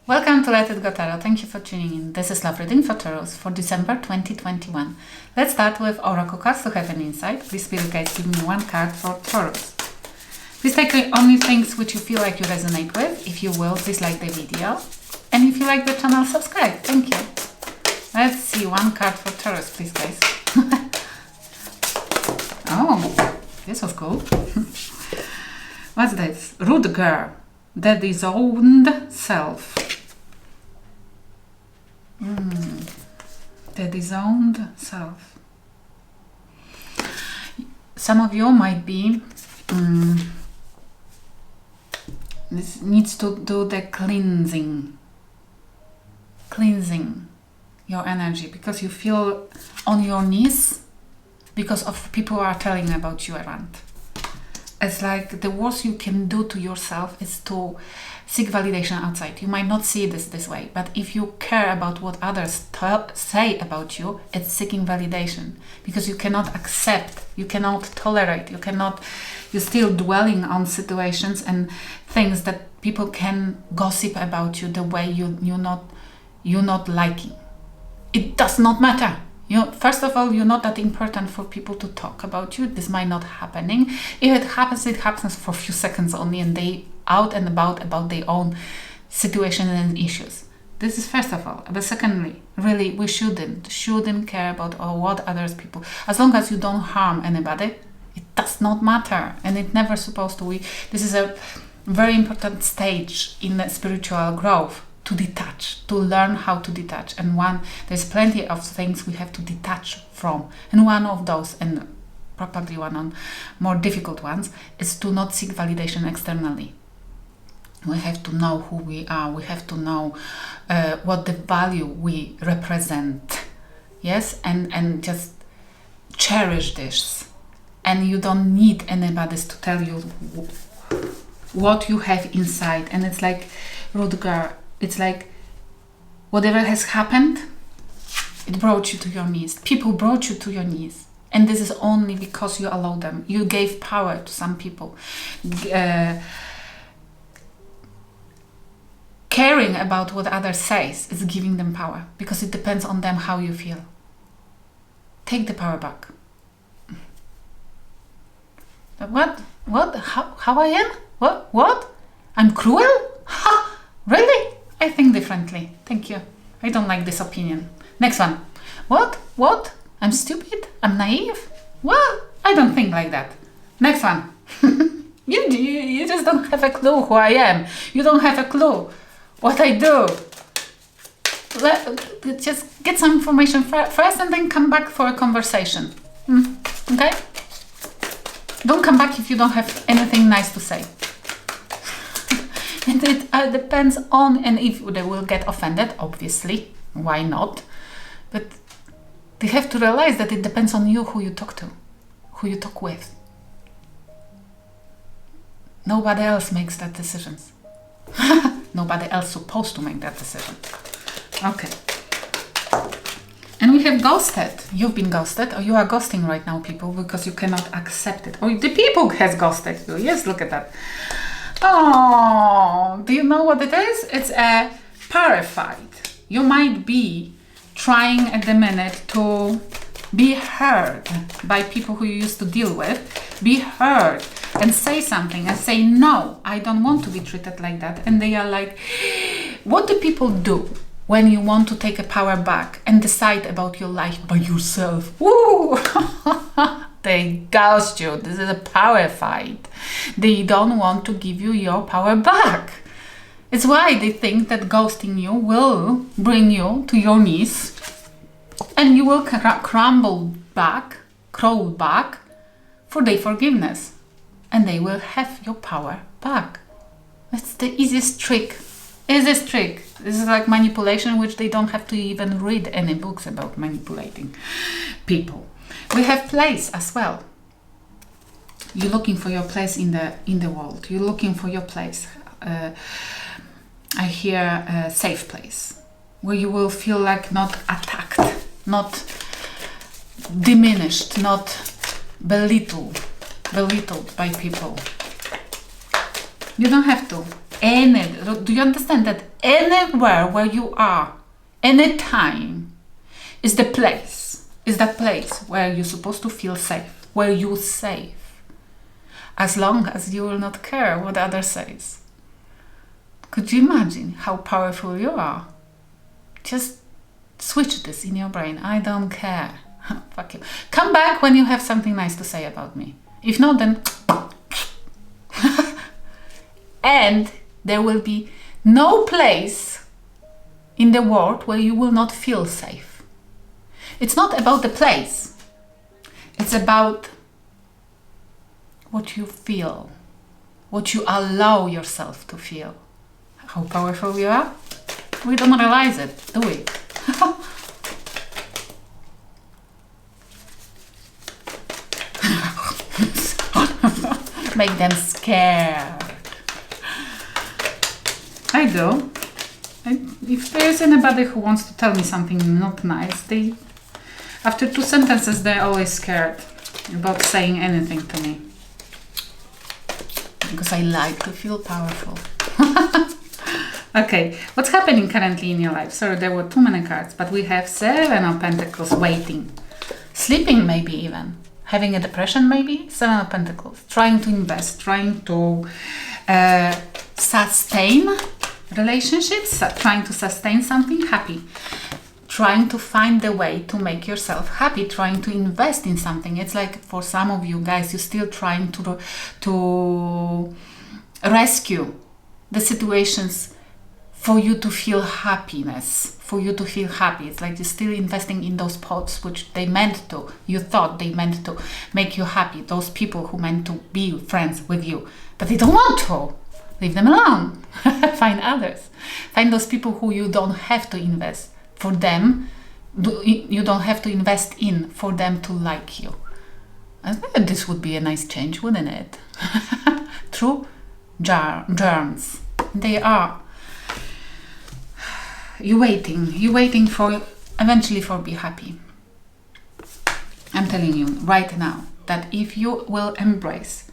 Welcome to Let It Go Tarot. Thank you for tuning in. This is Love Reading for Taurus for December 2021. Let's start with Oracle cards to have an insight. Please, Spirit Guides, give me one card for Taurus. Please take only things which you feel like you resonate with. If you will, please like the video. And if you like the channel, subscribe. Thank you. Let's see one card for Taurus, please, guys. Oh, this was cool. What's this? Rude girl. The disowned self. The disowned self. Some of you might be this needs to do the cleansing your energy, because you feel on your knees because of people who are telling about you around. It's like the worst you can do to yourself is to seek validation outside. You might not see this way, but if you care about what others say about you, it's seeking validation, because you cannot accept, you cannot tolerate, you're still dwelling on situations and things that people can gossip about you the way you're not liking. It does not matter. First of all, you're not that important for people to talk about you. This might not happening. If it happens for a few seconds only, and they out and about their own situation and issues. This is first of all. But secondly, really, we shouldn't care about what others people. As long as you don't harm anybody, it does not matter, and it never supposed to. This is a very important stage in the spiritual growth. To detach, to learn how to detach. And there's plenty of things we have to detach from. And one of those, and probably one of more difficult ones, is to not seek validation externally. We have to know who we are. We have to know what the value we represent. Yes, and just cherish this. And you don't need anybody to tell you what you have inside. And it's like, rude girl, it's like whatever has happened, it brought you to your knees. People brought you to your knees. And this is only because you allowed them. You gave power to some people. Caring about what others say is giving them power, because it depends on them how you feel. Take the power back. What? How I am? What? I'm cruel? Ha! Really? I think differently. Thank you. I don't like this opinion. Next one. What? I'm stupid? I'm naive? Well, I don't think like that. Next one. You just don't have a clue who I am. You don't have a clue what I do. Just get some information first and then come back for a conversation. Okay? Don't come back if you don't have anything nice to say. And it depends on, and if they will get offended, obviously, why not? But they have to realize that it depends on you who you talk to, who you talk with. Nobody else makes that decisions. Nobody else supposed to make that decision. Okay. And we have ghosted. You've been ghosted, or you are ghosting right now, people, because you cannot accept it. Or the people has ghosted you. Yes, look at that. Oh, do you know what it is? It's a purified. You might be trying at the minute to be heard by people who you used to deal with. Be heard and say something and say, no, I don't want to be treated like that. And they are like, what do people do when you want to take a power back and decide about your life by yourself? Woo! They ghost you. This is a power fight. They don't want to give you your power back. It's why they think that ghosting you will bring you to your knees, and you will crawl back for their forgiveness, and they will have your power back. That's the easiest trick. This is like manipulation, which they don't have to even read any books about manipulating people. We have place as well. You're looking for your place in the world. You're looking for your place. I hear a safe place where you will feel like not attacked, not diminished, not belittled by people. You don't have to. Do you understand that anywhere where you are, anytime, is that place where you're supposed to feel safe, where you're safe, as long as you will not care what others says. Could you imagine how powerful you are? Just switch this in your brain. I don't care. Fuck you. Come back when you have something nice to say about me. If not, then and there will be no place in the world where you will not feel safe. It's not about the place. It's about what you feel, what you allow yourself to feel. How powerful you are? We don't realize it, do we? Make them scared. I do. If there's anybody who wants to tell me something not nice, after 2 sentences, they're always scared about saying anything to me. Because I like to feel powerful. Okay, what's happening currently in your life? Sorry, there were too many cards, but we have 7 of Pentacles waiting. Sleeping maybe even. Having a depression maybe. 7 of Pentacles. Trying to invest, trying to sustain relationships, trying to sustain something, happy. Trying to find a way to make yourself happy, trying to invest in something. It's like for some of you guys, you're still trying to rescue the situations for you to feel happiness, for you to feel happy. It's like you're still investing in those pots which you thought they meant to make you happy. Those people who meant to be friends with you, but they don't want to. Leave them alone. Find others. Find those people who you don't have to invest for them. You don't have to invest in for them to like you. And this would be a nice change, wouldn't it? True germs. They are. You're waiting for eventually for be happy. I'm telling you right now that if you will embrace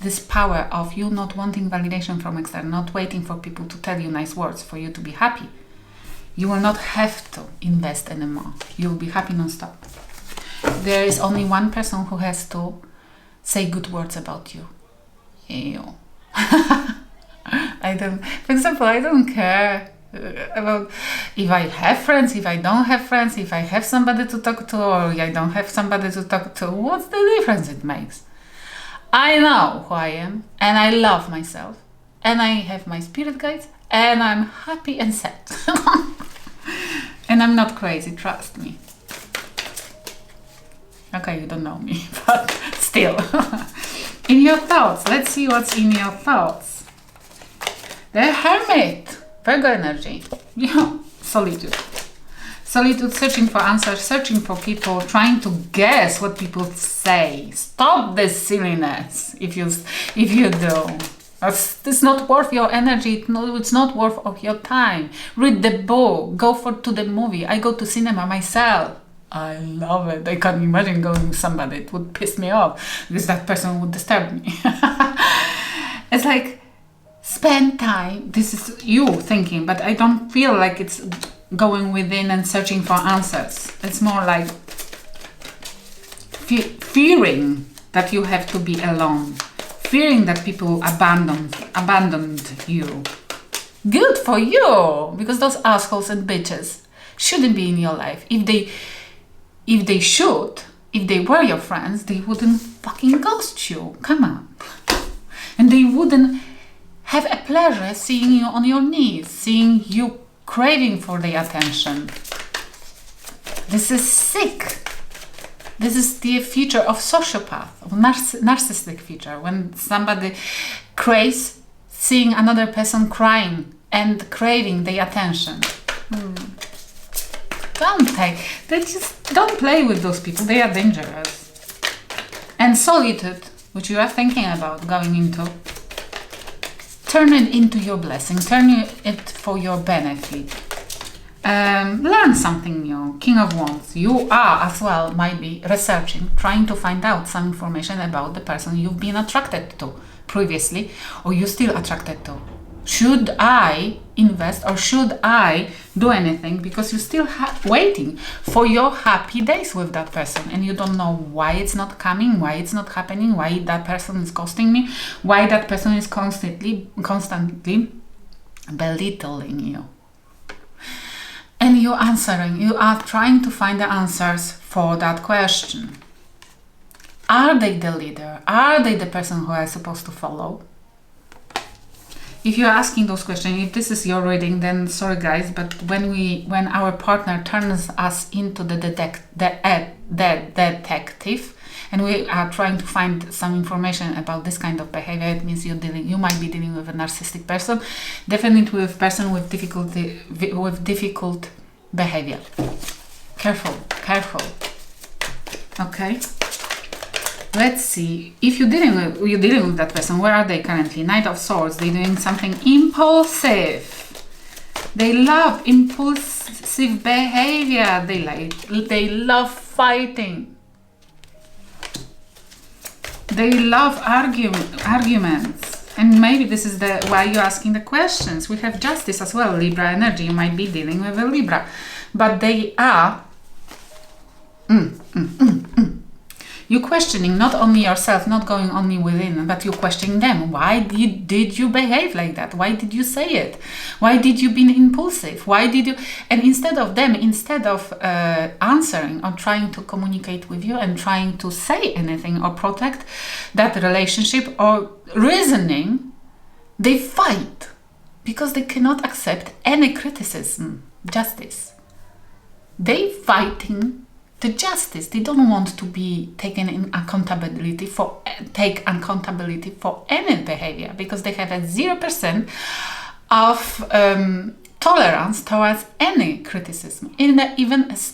this power of you not wanting validation from external, not waiting for people to tell you nice words for you to be happy, you will not have to invest anymore. You will be happy non-stop. There is only one person who has to say good words about you. You. For example, I don't care about if I have friends, if I don't have friends, if I have somebody to talk to or I don't have somebody to talk to. What's the difference it makes? I know who I am and I love myself and I have my spirit guides and I'm happy and sad. And I'm not crazy, trust me. Okay, you don't know me, but still. In your thoughts, let's see what's in your thoughts. The Hermit, Virgo energy. Yeah, solitude. Solitude, searching for answers, searching for people, trying to guess what people say. Stop this silliness if you do. It's not worth your energy. It's not worth of your time. Read the book. Go to the movie. I go to cinema myself. I love it. I can't imagine going with somebody. It would piss me off because that person would disturb me. It's like, spend time. This is you thinking, but I don't feel like it's going within and searching for answers. It's more like fearing that you have to be alone. Fearing that people abandoned you. Good for you, because those assholes and bitches shouldn't be in your life. If they were your friends, they wouldn't fucking ghost you. Come on. And they wouldn't have a pleasure seeing you on your knees, seeing you craving for their attention. This is sick. This is the feature of sociopath, of narcissistic feature, when somebody craves seeing another person crying and craving their attention. Don't play with those people. They are dangerous. And solitude, which you are thinking about going into, turn it into your blessing. Turn it for your benefit. Learn something new. King of Wands. You are as well might be researching, trying to find out some information about the person you've been attracted to previously, or you're still attracted to. Should I invest or should I do anything? Because you're still waiting for your happy days with that person, and you don't know why it's not coming, why it's not happening, why that person is ghosting me, why that person is constantly belittling you. And you're answering, you are trying to find the answers for that question. Are they the leader? Are they the person who I'm supposed to follow? If you're asking those questions, if this is your reading, then sorry guys, but when our partner turns us into the detective, and we are trying to find some information about this kind of behavior, it means you might be dealing with a narcissistic person, definitely with a person with difficult behavior. Careful. Okay. Let's see, if you're dealing with that person, where are they currently? Knight of Swords. They're doing something impulsive. They love impulsive behavior. They love fighting. They love arguments. And maybe this is why you're asking the questions. We have Justice as well, Libra energy. You might be dealing with a Libra, but they are you're questioning not only yourself, not going only within, but you're questioning them. Why did you behave like that? Why did you say it? Why did you be impulsive? Why did you? And instead of answering or trying to communicate with you and trying to say anything or protect that relationship or reasoning, they fight because they cannot accept any criticism. Justice. They fighting the justice. They don't want to be taken in accountability for any behavior, because they have a 0% of tolerance towards any criticism, even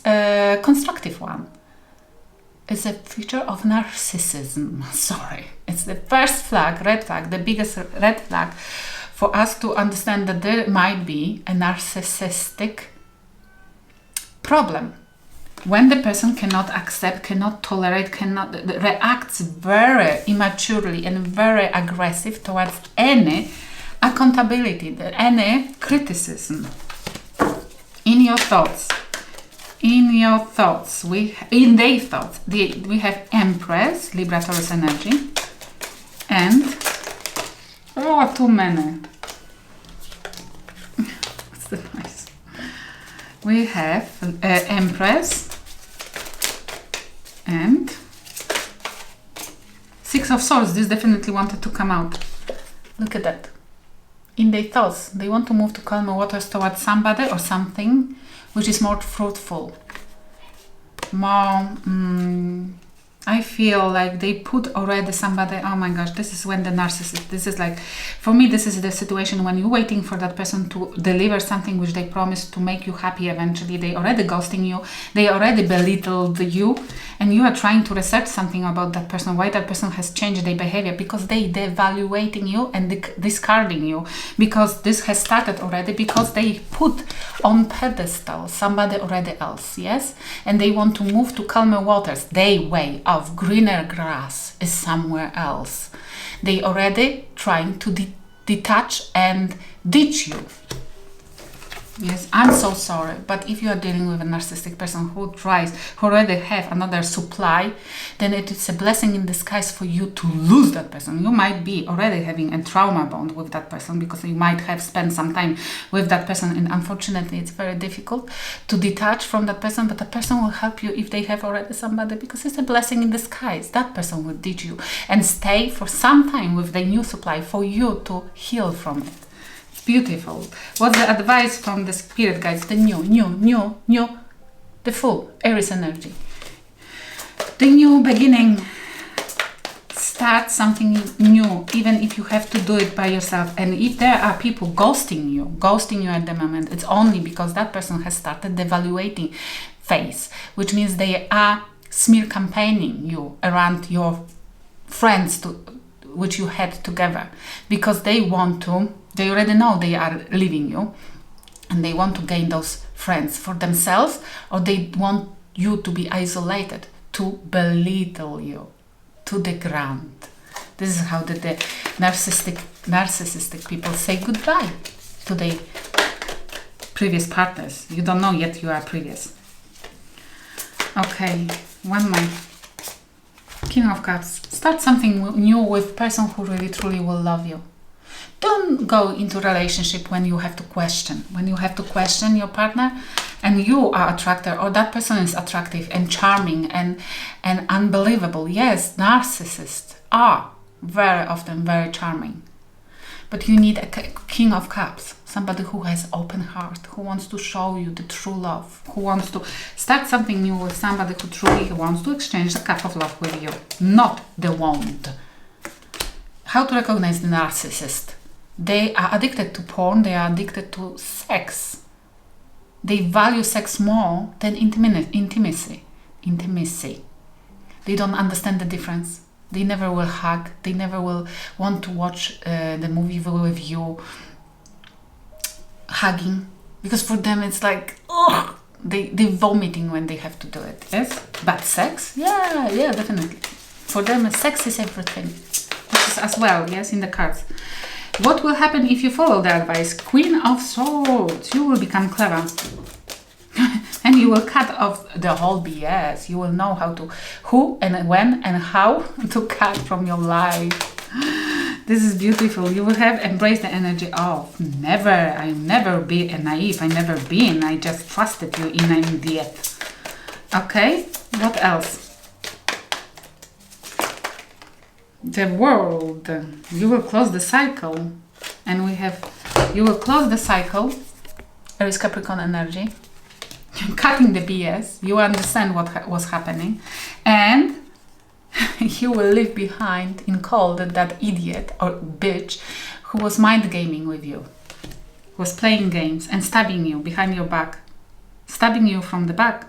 a constructive one. It's a feature of narcissism. Sorry, it's the first flag, red flag, the biggest red flag for us to understand that there might be a narcissistic problem. When the person cannot accept, cannot tolerate, reacts very immaturely and very aggressive towards any accountability, any criticism. In their thoughts, we have Empress, Libra Taurus energy, and too many. What's the nice? We have Empress and Six of Swords. This definitely wanted to come out. Look at that. In their thoughts, they want to move to calmer waters towards somebody or something which is more fruitful. More, I feel like they put already somebody, oh my gosh, this is when the narcissist, this is like, for me, this is the situation when you're waiting for that person to deliver something which they promised to make you happy eventually. They already ghosting you, they already belittled you, and you are trying to research something about that person, why that person has changed their behavior, because they devaluating you and discarding you, because this has started already, because they put on pedestal somebody already else, yes, and they want to move to calmer waters. Their way of greener grass is somewhere else. They already trying to detach and ditch you. Yes, I'm so sorry, but if you are dealing with a narcissistic person who already have another supply, then it is a blessing in disguise for you to lose that person. You might be already having a trauma bond with that person, because you might have spent some time with that person, and unfortunately it's very difficult to detach from that person, but the person will help you if they have already somebody, because it's a blessing in disguise. That person will ditch you and stay for some time with the new supply for you to heal from it. Beautiful. What's the advice from the spirit guides? The the Fool, Aries energy. The new beginning. Start something new, even if you have to do it by yourself. And if there are people ghosting you at the moment, it's only because that person has started the evaluating phase, which means they are smear campaigning you around your friends which you had together, because they already know they are leaving you, and they want to gain those friends for themselves, or they want you to be isolated, to belittle you to the ground. This is how the narcissistic people say goodbye to their previous partners. You don't know yet you are previous. Okay, one more. King of Cups. Start something new with person who really truly will love you. Don't go into relationship when you have to question. When you have to question your partner and you are attracted, or that person is attractive and charming and unbelievable. Yes, narcissists are very often very charming. But you need a King of Cups. Somebody who has open heart, who wants to show you the true love, who wants to start something new with somebody who truly wants to exchange the cup of love with you, not the wand. How to recognize the narcissist? They are addicted to porn, they are addicted to sex. They value sex more than intimacy. They don't understand the difference. They never will hug, they never will want to watch the movie with you hugging, because for them it's like, ugh, they vomiting when they have to do it. Yes, but sex, yeah, definitely. For them, sex is everything. This is as well, yes, in the cards. What will happen if you follow the advice? Queen of Swords. You will become clever. And you will cut off the whole BS. You will know how to, who and when and how to cut from your life. This is beautiful. You will have embraced the energy of never. I never be naive. I never been. I just trusted you in an idiot. Okay. What else? The World. You will close the cycle. And we have, you will close the cycle. There is Capricorn energy. Cutting the BS. You understand what was happening. And you will leave behind in cold that idiot or bitch who was mind gaming with you, who was playing games and stabbing you behind your back, stabbing you from the back,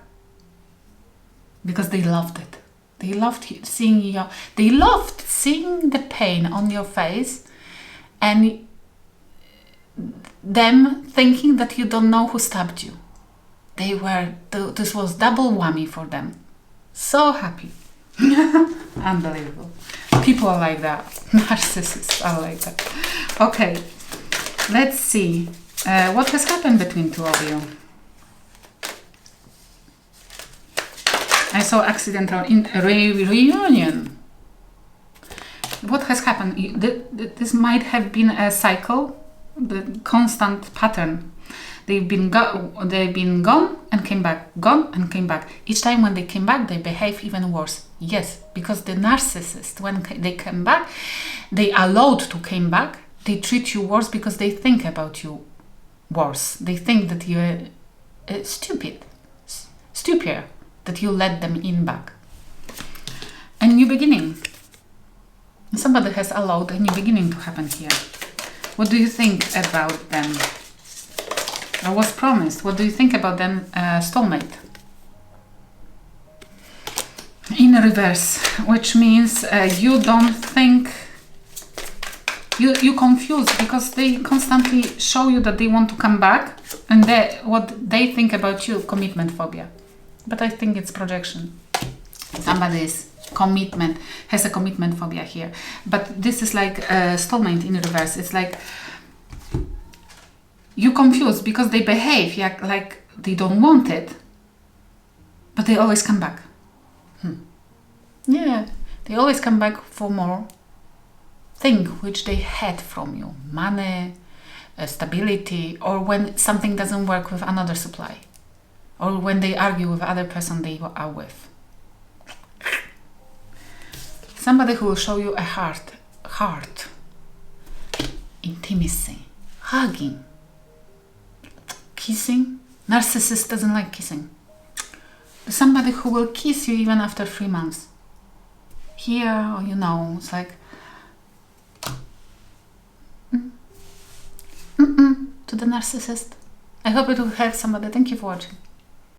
because they loved it. They loved seeing you. They loved seeing the pain on your face and them thinking that you don't know who stabbed you. They were. This was double whammy for them. So happy. Unbelievable. People are like that. Narcissists are like that. Okay, let's see what has happened between two of you. I saw accidental reunion. What has happened? This might have been a cycle, the constant pattern. They've been gone and came back, gone and came back. Each time when they came back, they behave even worse. Yes, because the narcissist, when they come back, they allowed to come back, they treat you worse because they think about you worse. They think that you're stupid, that you let them in back. A new beginning. Somebody has allowed a new beginning to happen here. What do you think about them? I was promised. What do you think about them, soulmate? In reverse, which means you don't think, you confused because they constantly show you that they want to come back, and what they think about you, commitment phobia. But I think it's projection. Somebody has a commitment phobia here. But this is like soulmate in reverse. It's like you confused because they behave like they don't want it, but they always come back. Yeah, they always come back for more thing which they had from you. Money, stability, or when something doesn't work with another supply, or when they argue with other person they are with. Somebody who will show you a heart, intimacy, hugging, kissing. Narcissist doesn't like kissing. Somebody who will kiss you even after 3 months. Here, it's like to the narcissist. I hope it will help somebody. Thank you for watching.